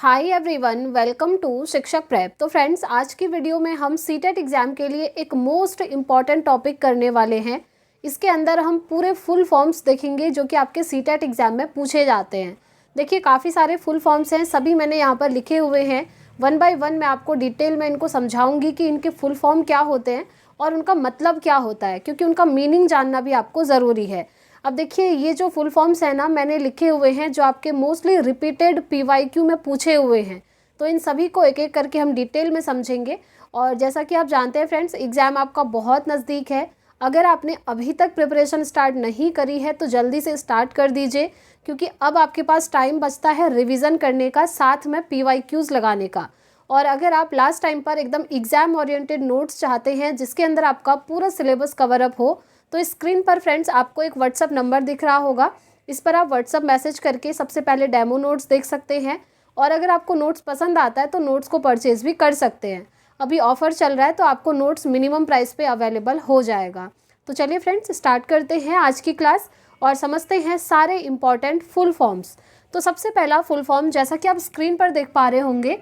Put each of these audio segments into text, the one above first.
Hi everyone, welcome to शिक्षक prep. तो friends, आज की वीडियो में हम सीटेट एग्ज़ाम के लिए एक मोस्ट इम्पॉर्टेंट टॉपिक करने वाले हैं। इसके अंदर हम पूरे फुल फॉर्म्स देखेंगे जो कि आपके सीटेट एग्ज़ाम में पूछे जाते हैं। देखिए, काफ़ी सारे फुल फॉर्म्स हैं, सभी मैंने यहाँ पर लिखे हुए हैं। वन बाय वन मैं आपको डिटेल में इनको समझाऊंगी कि इनके फुल फॉर्म क्या होते हैं और उनका मतलब क्या होता है, क्योंकि उनका मीनिंग जानना भी आपको ज़रूरी है। अब देखिए, ये जो फुल फॉर्म्स है ना, मैंने लिखे हुए हैं जो आपके मोस्टली रिपीटेड पीवाईक्यू में पूछे हुए हैं। तो इन सभी को एक एक करके हम डिटेल में समझेंगे। और जैसा कि आप जानते हैं फ्रेंड्स, एग्ज़ाम आपका बहुत नज़दीक है। अगर आपने अभी तक प्रिपरेशन स्टार्ट नहीं करी है तो जल्दी से स्टार्ट कर दीजिए, क्योंकि अब आपके पास टाइम बचता है रिविज़न करने का, साथ में पीवाईक्यूज़ लगाने का। और अगर आप लास्ट टाइम पर एकदम एग्ज़ाम ओरिएंटेड नोट्स चाहते हैं जिसके अंदर आपका पूरा सिलेबस कवर अप हो, तो स्क्रीन पर फ्रेंड्स आपको एक व्हाट्सअप नंबर दिख रहा होगा। इस पर आप व्हाट्सअप मैसेज करके सबसे पहले डेमो नोट्स देख सकते हैं। और अगर आपको नोट्स पसंद आता है तो नोट्स को परचेज़ भी कर सकते हैं। अभी ऑफ़र चल रहा है तो आपको नोट्स मिनिमम प्राइस पे अवेलेबल हो जाएगा। तो चलिए फ्रेंड्स, स्टार्ट करते हैं आज की क्लास और समझते हैं सारे इंपॉर्टेंट फुल फॉर्म्स। तो सबसे पहला फुल फॉर्म, जैसा कि आप स्क्रीन पर देख पा रहे होंगे,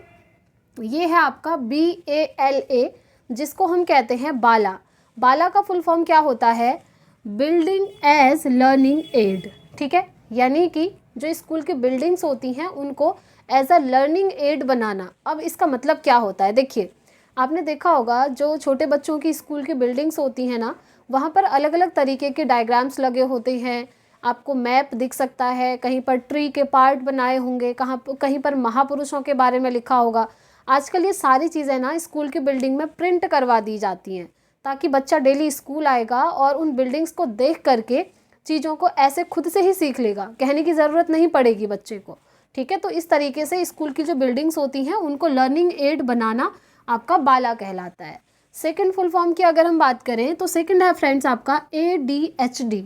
ये है आपका BALA, जिसको हम कहते हैं बाला। बाला का फुल फॉर्म क्या होता है? Building as learning aid. ठीक है, यानी कि जो स्कूल की बिल्डिंग्स होती हैं उनको एज अ लर्निंग एड बनाना। अब इसका मतलब क्या होता है? देखिए, आपने देखा होगा जो छोटे बच्चों की स्कूल की बिल्डिंग्स होती हैं ना, वहाँ पर अलग अलग तरीके के डायग्राम्स लगे होते हैं। आपको मैप दिख सकता है, कहीं पर ट्री के पार्ट बनाए होंगे, कहीं पर महापुरुषों के बारे में लिखा होगा। आजकल ये सारी चीज़ें ना स्कूल की बिल्डिंग में प्रिंट करवा दी जाती हैं, ताकि बच्चा डेली स्कूल आएगा और उन बिल्डिंग्स को देख करके चीज़ों को ऐसे खुद से ही सीख लेगा, कहने की ज़रूरत नहीं पड़ेगी बच्चे को। ठीक है, तो इस तरीके से स्कूल की जो बिल्डिंग्स होती हैं उनको लर्निंग एड बनाना आपका बाला कहलाता है। सेकंड फुल फॉर्म की अगर हम बात करें तो सेकंड है फ्रेंड्स आपका ADHD।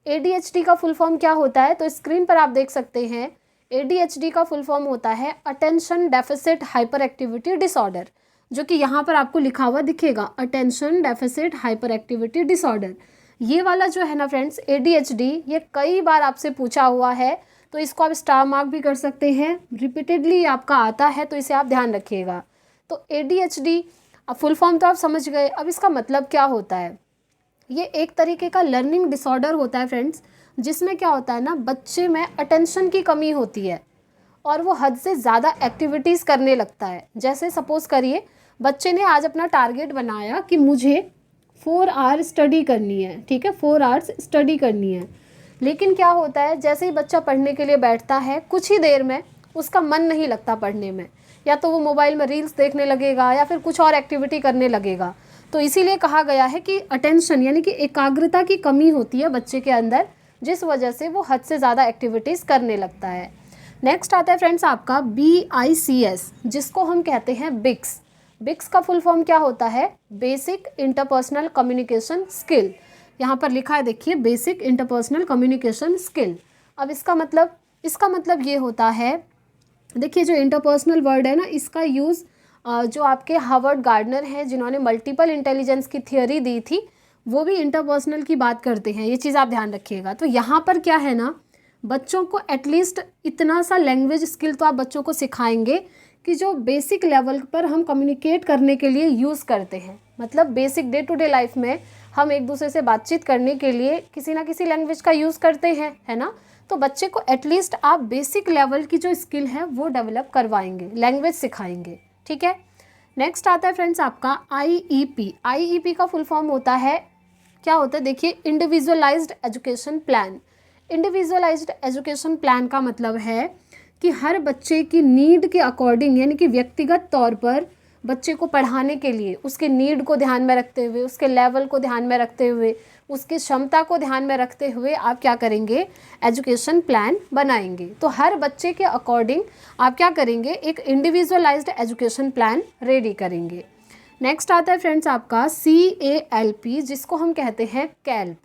ADHD का फुल फॉर्म क्या होता है? तो स्क्रीन पर आप देख सकते हैं, ADHD का फुल फॉर्म होता है attention deficit hyper activity disorder, जो कि यहाँ पर आपको लिखा हुआ दिखेगा, attention deficit hyper activity disorder. ये वाला जो है ना फ्रेंड्स, ADHD, ये कई बार आपसे पूछा हुआ है, तो इसको आप स्टार मार्क भी कर सकते हैं। रिपीटेडली आपका आता है, तो इसे आप ध्यान रखिएगा। तो ADHD अब फुल फॉर्म तो आप समझ गए, अब इसका मतलब क्या होता है? ये एक तरीके का लर्निंग डिसऑर्डर होता है फ्रेंड्स, जिसमें क्या होता है ना, बच्चे में अटेंशन की कमी होती है और वो हद से ज़्यादा एक्टिविटीज़ करने लगता है। जैसे सपोज़ करिए, बच्चे ने आज अपना टारगेट बनाया कि मुझे 4 आवर स्टडी करनी है। ठीक है, 4 आवर्स स्टडी करनी है। लेकिन क्या होता है, जैसे ही बच्चा पढ़ने के लिए बैठता है, कुछ ही देर में उसका मन नहीं लगता पढ़ने में, या तो वो मोबाइल में रील्स देखने लगेगा या फिर कुछ और एक्टिविटी करने लगेगा। तो इसीलिए कहा गया है कि अटेंशन यानी कि एकाग्रता की कमी होती है बच्चे के अंदर, जिस वजह से वो हद से ज़्यादा एक्टिविटीज़ करने लगता है। नेक्स्ट आता है फ्रेंड्स आपका BICS, जिसको हम कहते हैं बिक्स। बिक्स का फुल फॉर्म क्या होता है? Basic interpersonal communication skill. यहाँ पर लिखा है, देखिए, बेसिक इंटरपर्सनल कम्युनिकेशन स्किल। अब इसका मतलब ये होता है, देखिए, जो इंटरपर्सनल वर्ड है ना, इसका यूज़ जो आपके हार्वर्ड गार्डनर हैं जिन्होंने मल्टीपल इंटेलिजेंस की थियोरी दी थी, वो भी इंटरपर्सनल की बात करते हैं। ये चीज़ आप ध्यान रखिएगा। तो यहाँ पर क्या है ना, बच्चों को एटलीस्ट इतना सा लैंग्वेज स्किल तो आप बच्चों को सिखाएंगे कि जो बेसिक लेवल पर हम कम्युनिकेट करने के लिए यूज़ करते हैं। मतलब basic day to day life में हम एक दूसरे से बातचीत करने के लिए किसी ना किसी लैंग्वेज का यूज़ करते हैं, है ना। तो बच्चे को एटलीस्ट आप बेसिक लेवल की जो स्किल है वो डेवलप करवाएंगे, लैंग्वेज सिखाएंगे। ठीक है, नेक्स्ट आता है फ्रेंड्स आपका IEP। IEP का फुल फॉर्म होता है, क्या होता है? देखिए, individualised education plan. Individualised education plan का मतलब है कि हर बच्चे की नीड के अकॉर्डिंग, यानी कि व्यक्तिगत तौर पर बच्चे को पढ़ाने के लिए उसके नीड को ध्यान में रखते हुए, उसके लेवल को ध्यान में रखते हुए, उसकी क्षमता को ध्यान में रखते हुए आप क्या करेंगे? एजुकेशन प्लान बनाएंगे। तो हर बच्चे के अकॉर्डिंग आप क्या करेंगे? एक इंडिविजुअलाइज्ड एजुकेशन प्लान रेडी करेंगे। नेक्स्ट आता है फ्रेंड्स आपका CALP, जिसको हम कहते हैं कैल्प।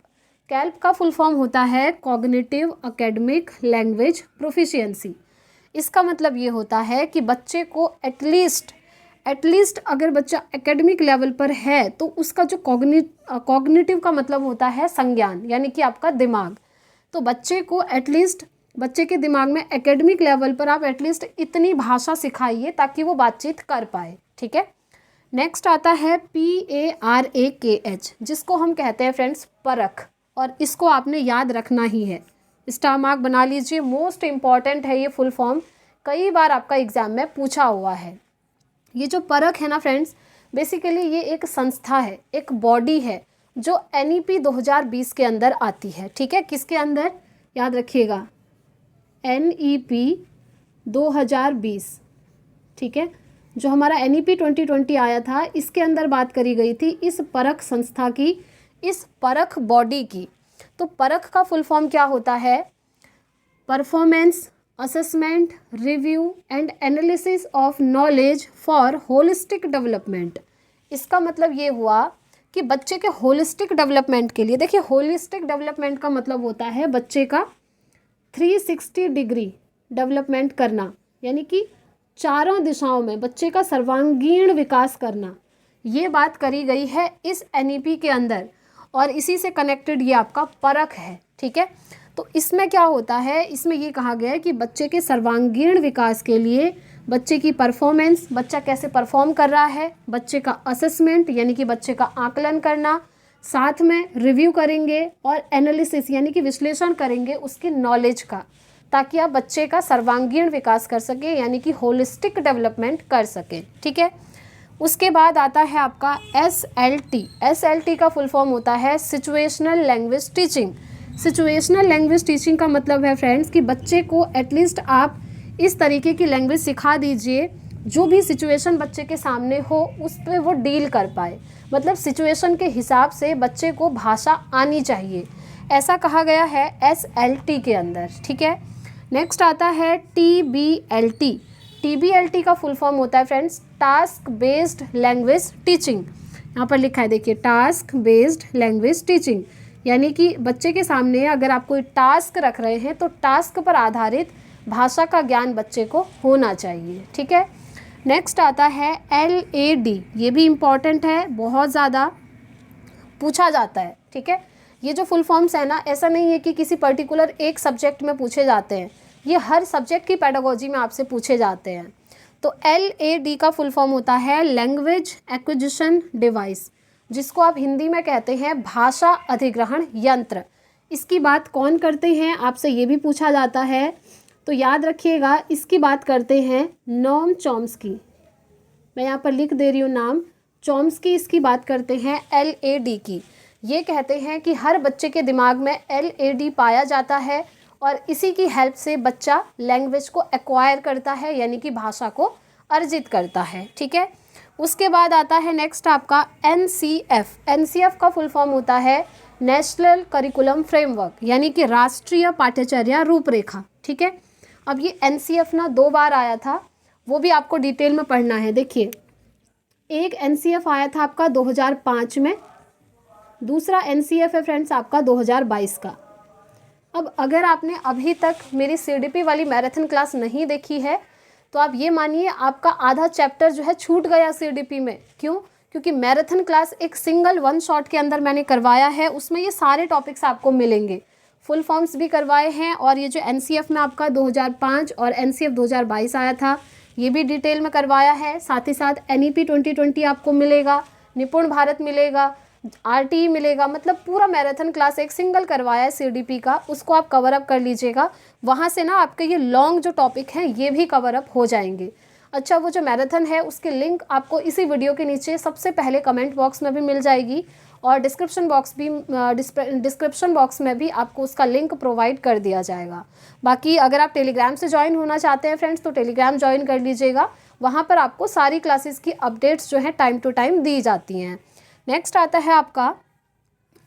कैल्प का फुल फॉर्म होता है कॉग्निटिव एकेडमिक लैंग्वेज प्रोफिशिएंसी। इसका मतलब ये होता है कि बच्चे को एटलीस्ट अगर बच्चा एकेडमिक लेवल पर है तो उसका जो कॉग्निटिव का मतलब होता है संज्ञान, यानी कि आपका दिमाग। तो बच्चे को एटलीस्ट बच्चे के दिमाग में एकेडमिक लेवल पर आप एटलीस्ट इतनी भाषा सिखाइए ताकि वो बातचीत कर पाए, ठीक है। नेक्स्ट आता है PARAKH, जिसको हम कहते हैं फ्रेंड्स परख, और इसको आपने याद रखना ही है, स्टार मार्क बना लीजिए, मोस्ट इम्पॉर्टेंट है ये फुल फॉर्म, कई बार आपका एग्जाम में पूछा हुआ है। ये जो परख है ना फ्रेंड्स, बेसिकली ये एक संस्था है, एक बॉडी है जो NEP 2020 के अंदर आती है, ठीक है। किसके अंदर, याद रखिएगा, NEP 2020, ठीक है। जो हमारा NEP 2020 आया था, इसके अंदर बात करी गई थी इस परख संस्था की, इस परख बॉडी की। तो परख का फुल फॉर्म क्या होता है, performance assessment review and analysis of knowledge for holistic development. इसका मतलब ये हुआ कि बच्चे के होलिस्टिक डेवलपमेंट के लिए, देखिए होलिस्टिक डेवलपमेंट का मतलब होता है बच्चे का 360 डिग्री डेवलपमेंट करना, यानी कि चारों दिशाओं में बच्चे का सर्वांगीण विकास करना। ये बात करी गई है इस NEP के अंदर, और इसी से कनेक्टेड ये आपका परख है, ठीक है। तो इसमें क्या होता है, इसमें ये कहा गया है कि बच्चे के सर्वांगीण विकास के लिए बच्चे की परफॉर्मेंस, बच्चा कैसे परफॉर्म कर रहा है, बच्चे का असेसमेंट यानी कि बच्चे का आकलन करना, साथ में रिव्यू करेंगे, और एनालिसिस यानी कि विश्लेषण करेंगे उसकी नॉलेज का, ताकि आप बच्चे का सर्वांगीण विकास कर सके, यानी कि होलिस्टिक डेवलपमेंट कर सके, ठीक है। उसके बाद आता है आपका SLT। SLT का फुल फॉर्म होता है situational language teaching. Situational language teaching का मतलब है फ्रेंड्स कि बच्चे को एटलीस्ट आप इस तरीके की लैंग्वेज सिखा दीजिए जो भी सिचुएशन बच्चे के सामने हो उस पर वो डील कर पाए, मतलब सिचुएशन के हिसाब से बच्चे को भाषा आनी चाहिए, ऐसा कहा गया है SLT के अंदर, ठीक है। नेक्स्ट आता है TBLT। TBLT का फुल फॉर्म होता है friends task based language teaching. यहाँ पर लिखा है देखिए, टास्क बेस्ड लैंग्वेज टीचिंग, यानी कि बच्चे के सामने अगर आप कोई टास्क रख रहे हैं तो टास्क पर आधारित भाषा का ज्ञान बच्चे को होना चाहिए, ठीक है। नेक्स्ट आता है LAD। ये भी इम्पॉर्टेंट है, बहुत ज़्यादा पूछा जाता है, ठीक है। ये जो फुल फॉर्म्स है ना, ऐसा नहीं है कि किसी पर्टिकुलर एक सब्जेक्ट में पूछे जाते हैं, ये हर सब्जेक्ट की पेडागोजी में आपसे पूछे जाते हैं। तो LAD का फुल फॉर्म होता है लैंग्वेज एक्विजिशन डिवाइस, जिसको आप हिंदी में कहते हैं भाषा अधिग्रहण यंत्र। इसकी बात कौन करते हैं, आपसे ये भी पूछा जाता है, तो याद रखिएगा इसकी बात करते हैं नोम चॉम्स्की। मैं यहाँ पर लिख दे रही हूँ नाम, चॉम्स्की इसकी बात करते हैं LAD की। ये कहते हैं कि हर बच्चे के दिमाग में LAD पाया जाता है और इसी की हेल्प से बच्चा लैंग्वेज को एक्वायर करता है, यानी कि भाषा को अर्जित करता है, ठीक है। उसके बाद आता है नेक्स्ट आपका NCF। NCF का फुल फॉर्म होता है नेशनल करिकुलम फ्रेमवर्क, यानी कि राष्ट्रीय पाठ्यचर्या रूपरेखा, ठीक है। अब ये NCF ना 2 बार आया था, वो भी आपको डिटेल में पढ़ना है। देखिए, एक NCF आया था आपका 2005 में, दूसरा NCF है फ्रेंड्स आपका 2022 का। अब अगर आपने अभी तक मेरी CDP वाली मैराथन क्लास नहीं देखी है तो आप ये मानिए आपका आधा चैप्टर जो है छूट गया CDP में। क्यों? क्योंकि मैराथन क्लास एक सिंगल 1 शॉट के अंदर मैंने करवाया है, उसमें ये सारे टॉपिक्स आपको मिलेंगे, फुल फॉर्म्स भी करवाए हैं, और ये जो NCF में आपका 2005 और NCF 2022 आया था ये भी डिटेल में करवाया है। साथ ही साथ NEP 2020 आपको मिलेगा, निपुण भारत मिलेगा, RTE मिलेगा, मतलब पूरा मैराथन क्लास एक सिंगल करवाया है CDP का, उसको आप कवर अप कर लीजिएगा। वहाँ से ना आपके ये लॉन्ग जो टॉपिक हैं ये भी कवर अप हो जाएंगे। अच्छा, वो जो मैराथन है उसकी लिंक आपको इसी वीडियो के नीचे सबसे पहले कमेंट बॉक्स में भी मिल जाएगी, और डिस्क्रिप्शन बॉक्स में भी आपको उसका लिंक प्रोवाइड कर दिया जाएगा। बाकी अगर आप टेलीग्राम से ज्वाइन होना चाहते हैं फ्रेंड्स तो टेलीग्राम ज्वाइन कर लीजिएगा, वहाँ पर आपको सारी क्लासेस की अपडेट्स जो हैं टाइम टू टाइम दी जाती हैं। नेक्स्ट आता है आपका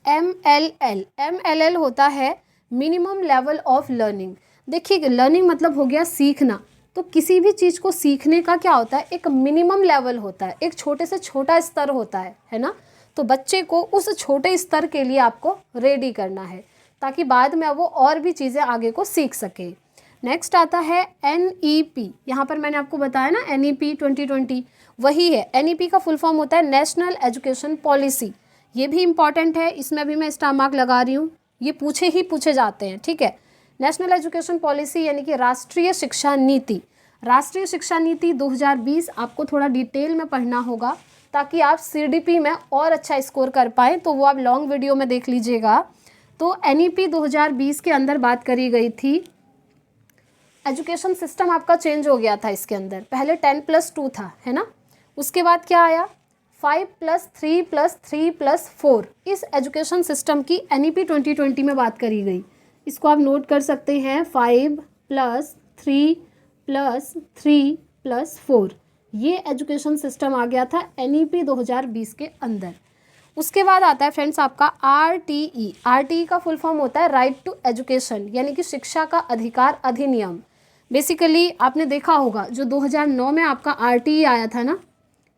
MLL। MLL होता है मिनिमम लेवल ऑफ लर्निंग। देखिए, लर्निंग मतलब हो गया सीखना, तो किसी भी चीज़ को सीखने का क्या होता है, एक मिनिमम लेवल होता है, एक छोटे से छोटा स्तर होता है ना। तो बच्चे को उस छोटे स्तर के लिए आपको रेडी करना है ताकि बाद में वो और भी चीज़ें आगे को सीख सके। नेक्स्ट आता है NEP। यहाँ पर मैंने आपको बताया ना NEP 2020 वही है। NEP का फुल फॉर्म होता है नेशनल एजुकेशन पॉलिसी। ये भी इम्पॉर्टेंट है, इसमें भी मैं स्टार मार्क लगा रही हूँ, ये पूछे जाते हैं, ठीक है। नेशनल एजुकेशन पॉलिसी यानी कि राष्ट्रीय शिक्षा नीति। राष्ट्रीय शिक्षा नीति 2020 आपको थोड़ा डिटेल में पढ़ना होगा ताकि आप CDP में और अच्छा स्कोर कर पाएँ, तो वो आप लॉन्ग वीडियो में देख लीजिएगा। तो NEP 2020 के अंदर बात करी गई थी, एजुकेशन सिस्टम आपका चेंज हो गया था। इसके अंदर पहले 10+2 था, है ना, उसके बाद क्या आया 5+3+3+4। इस एजुकेशन सिस्टम की NEP 2020 में बात करी गई। इसको आप नोट कर सकते हैं, 5+3+3+4 ये एजुकेशन सिस्टम आ गया था NEP 2020 के अंदर। उसके बाद आता है फ्रेंड्स आपका RTE। RTE का फुल फॉर्म होता है राइट टू एजुकेशन, यानी कि शिक्षा का अधिकार अधिनियम। बेसिकली आपने देखा होगा जो 2009 में आपका RTE आया था ना,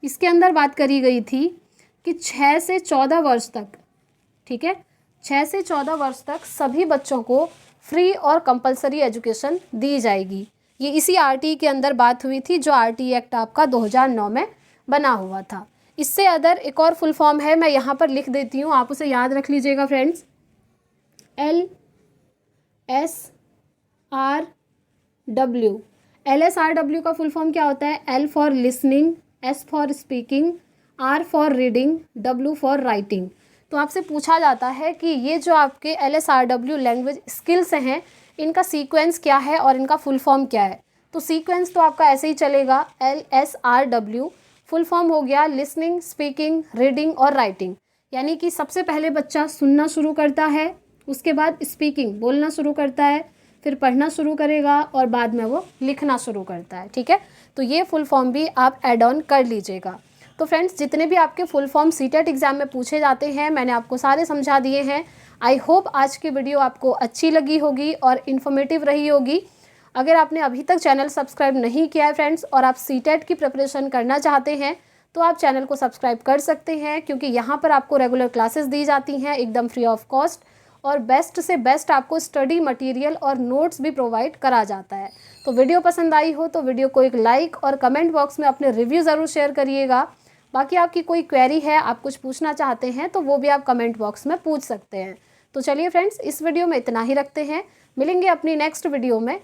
इसके अंदर बात करी गई थी कि 6 से 14 वर्ष तक, ठीक है, 6 से 14 वर्ष तक सभी बच्चों को फ्री और कंपलसरी एजुकेशन दी जाएगी। ये इसी RTE के अंदर बात हुई थी, जो RTE एक्ट आपका 2009 में बना हुआ था। इससे अदर एक और फुल फॉर्म है, मैं यहाँ पर लिख देती हूँ, आप उसे याद रख लीजिएगा फ्रेंड्स। LSRW। LSRW का फुल फॉर्म क्या होता है? L for listening, S for speaking, R for reading, W for writing. तो आपसे पूछा जाता है कि ये जो आपके LSRW लैंग्वेज स्किल्स हैं, इनका सीक्वेंस क्या है और इनका फुल फॉर्म क्या है। तो सीक्वेंस तो आपका ऐसे ही चलेगा, LSRW फुल फॉर्म हो गया लिसनिंग, स्पीकिंग, रीडिंग और राइटिंग। यानी कि सबसे पहले बच्चा सुनना शुरू करता है, उसके बाद स्पीकिंग बोलना शुरू करता है, फिर पढ़ना शुरू करेगा और बाद में वो लिखना शुरू करता है, ठीक है। तो ये फुल फॉर्म भी आप ऐड ऑन कर लीजिएगा। तो फ्रेंड्स, जितने भी आपके फुल फॉर्म CTET एग्जाम में पूछे जाते हैं मैंने आपको सारे समझा दिए हैं। आई होप आज की वीडियो आपको अच्छी लगी होगी और इन्फॉर्मेटिव रही होगी। अगर आपने अभी तक चैनल सब्सक्राइब नहीं किया है फ्रेंड्स और आप CTET की प्रिपरेशन करना चाहते हैं तो आप चैनल को सब्सक्राइब कर सकते हैं, क्योंकि यहाँ पर आपको रेगुलर क्लासेस दी जाती हैं एकदम फ्री ऑफ कॉस्ट, और बेस्ट से बेस्ट आपको स्टडी मटेरियल और नोट्स भी प्रोवाइड करा जाता है। तो वीडियो पसंद आई हो तो वीडियो को एक लाइक और कमेंट बॉक्स में अपने रिव्यू ज़रूर शेयर करिएगा। बाकी आपकी कोई क्वेरी है, आप कुछ पूछना चाहते हैं तो वो भी आप कमेंट बॉक्स में पूछ सकते हैं। तो चलिए फ्रेंड्स, इस वीडियो में इतना ही रखते हैं, मिलेंगे अपनी नेक्स्ट वीडियो में।